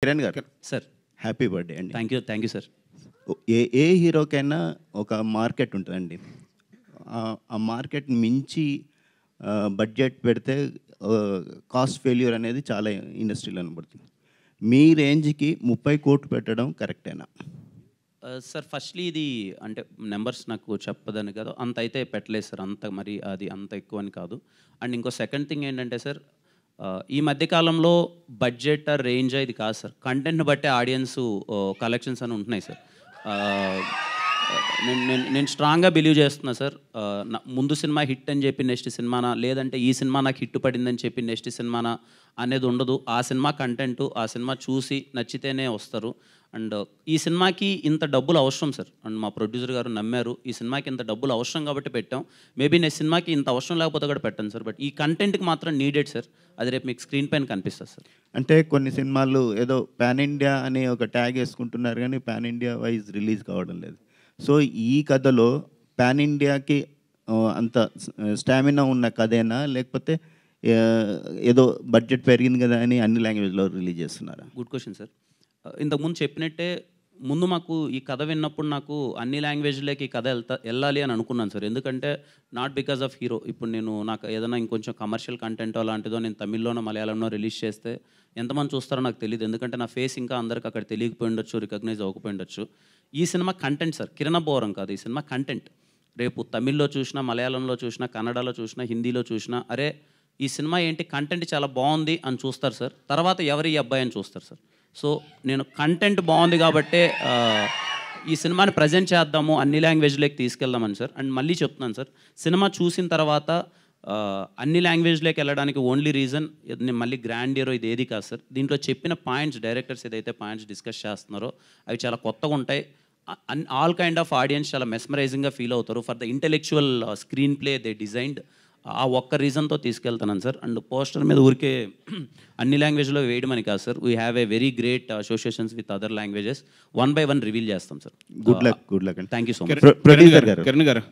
కిరణ్ గారు sir happy birthday అండి. Thank you sir. ఏ ఏ హీరోకైనా ఒక మార్కెట్ ఉంటుందండి. ఆ మార్కెట్ మించి బడ్జెట్ పెడితే కాస్ట్ ఫెయిల్యూర్ అనేది చాలా ఇండస్ట్రీలో కనబడుతుంది. మీ రేంజ్కి 30 కోట్లు పెట్టడం కరెక్టేనా? సార్ ఫస్ట్లీ ఇది అంటే నెంబర్స్ నాకు చెప్పదని కాదు, అంత అయితే పెట్టలేదు సార్, అంత మరి అది అంత ఎక్కువ అని కాదు. అండ్ ఇంకో సెకండ్ థింగ్ ఏంటంటే సార్, ఈ మధ్యకాలంలో బడ్జెట్ రేంజ్ ఇది కాదు సార్, కంటెంట్ని బట్టే ఆడియన్స్ కలెక్షన్స్ అని ఉంటున్నాయి సార్. నేను స్ట్రాంగ్గా బిలీవ్ చేస్తున్నా సార్. ముందు సినిమా హిట్ అని చెప్పి నెక్స్ట్ సినిమానా, లేదంటే ఈ సినిమా నాకు హిట్ పడిందని చెప్పి నెక్స్ట్ సినిమానా అనేది ఉండదు. ఆ సినిమా కంటెంట్, ఆ సినిమా చూసి నచ్చితేనే వస్తారు. అండ్ ఈ సినిమాకి ఇంత డబ్బులు అవసరం సార్, అండ్ మా ప్రొడ్యూసర్ గారు నమ్మారు ఈ సినిమాకి ఇంత డబ్బులు అవసరం కాబట్టి పెట్టాం. మేబీ నెక్స్ట్ సినిమాకి ఇంత అవసరం లేకపోతే కూడా పెట్టాను సార్, బట్ ఈ కంటెంట్కి మాత్రం నీడెడ్ సార్. అది రేపు మీకు స్క్రీన్ పైన కనిపిస్తుంది సార్. అంటే కొన్ని సినిమాలు ఏదో పాన్ ఇండియా అని ఒక ట్యాగ్ వేసుకుంటున్నారు కానీ పాన్ ఇండియా వైజ్ రిలీజ్ కావడం లేదు. సో ఈ కథలో పాన్ ఇండియాకి అంత స్టామినా ఉన్న కథేనా, లేకపోతే ఏదో బడ్జెట్ పెరిగింది కదా అని అన్ని లాంగ్వేజ్లో రిలీజ్ చేస్తున్నారా? Good question sir. ఇంతకుముందు చెప్పినట్టే ముందు మాకు ఈ కథ విన్నప్పుడు నాకు అన్ని లాంగ్వేజ్లోకి ఈ కథ వెళ్ళాలి అని అనుకున్నాను సార్. ఎందుకంటే నాట్ బికాజ్ ఆఫ్ హీరో. ఇప్పుడు నాకు ఏదైనా ఇంకొంచెం కమర్షియల్ కంటెంట్ అలాంటిదో నేను తమిళ్లోనో మలయాళంలో రిలీజ్ చేస్తే ఎంతమంది చూస్తారో నాకు తెలియదు. ఎందుకంటే నా ఫేస్ ఇంకా అందరికి అక్కడ తెలియకపోయి ఉండొచ్చు, రికగ్నైజ్ అవ్వకపోయి ఉండొచ్చు. ఈ సినిమా కంటెంట్ సార్, కిరణ బోరం కాదు, ఈ సినిమా కంటెంట్. రేపు తమిళ్లో చూసినా, మలయాళంలో చూసినా, కన్నడలో చూసినా, హిందీలో చూసినా, అరే ఈ సినిమా ఏంటి కంటెంట్ చాలా బాగుంది అని చూస్తారు సార్. తర్వాత ఎవరు ఈ అబ్బాయి అని చూస్తారు సార్. సో నేను కంటెంట్ బాగుంది కాబట్టే ఈ సినిమాని ప్రజెంట్ చేద్దాము, అన్ని లాంగ్వేజ్లోకి తీసుకెళ్దామని సార్. అండ్ మళ్ళీ చెప్తున్నాను సార్, సినిమా చూసిన తర్వాత అన్ని లాంగ్వేజ్లోకి వెళ్ళడానికి ఓన్లీ రీజన్ నేను మళ్ళీ గ్రాండ్ హీరో ఇది ఏది కాదు సార్. దీంట్లో చెప్పిన పాయింట్స్, డైరెక్టర్స్ ఏదైతే పాయింట్స్ డిస్కస్ చేస్తున్నారో అవి చాలా కొత్తగా ఉంటాయి. ఆల్ కైండ్ ఆఫ్ ఆడియన్స్ చాలా మెస్మరైజింగ్గా ఫీల్ అవుతారు. For the intellectual screen play they designed, ఆ ఒక్క రీజన్తో తీసుకెళ్తున్నాను సార్. అండ్ పోస్టర్ మీద ఊరికే అన్ని లాంగ్వేజ్లో వేయడమని కాదు sir, we have a very great associations with other languages. 1 by 1 reveal చేస్తాం సార్. గుడ్ లక్ అండి. Thank you so much. Producer గారు కిరణ్ గారు